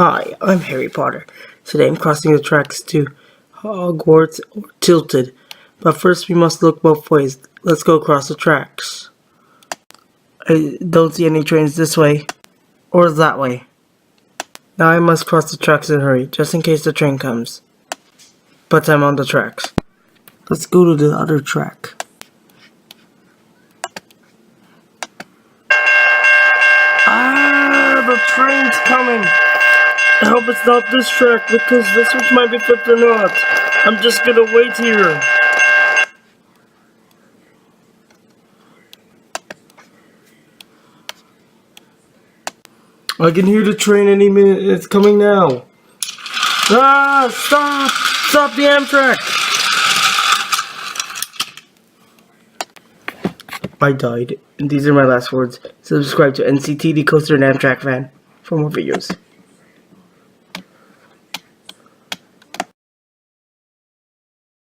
Hi, I'm Harry Potter. Today I'm crossing the tracks to Hogwarts or Tilted. But first we must look both ways. Let's go across the tracks. I don't see any trains this way or that way. Now I must cross the tracks in a hurry, just in case the train comes. But I'm on the tracks. Let's go to the other track. Ah, the train's coming! I hope it's not this track, because this switch might be flipped or not. I'm just gonna wait here. I can hear the train any minute. It's coming now. Ah! Stop! Stop the Amtrak! I died. And these are my last words. Subscribe to NCTD Coaster and Amtrak Fan for more videos.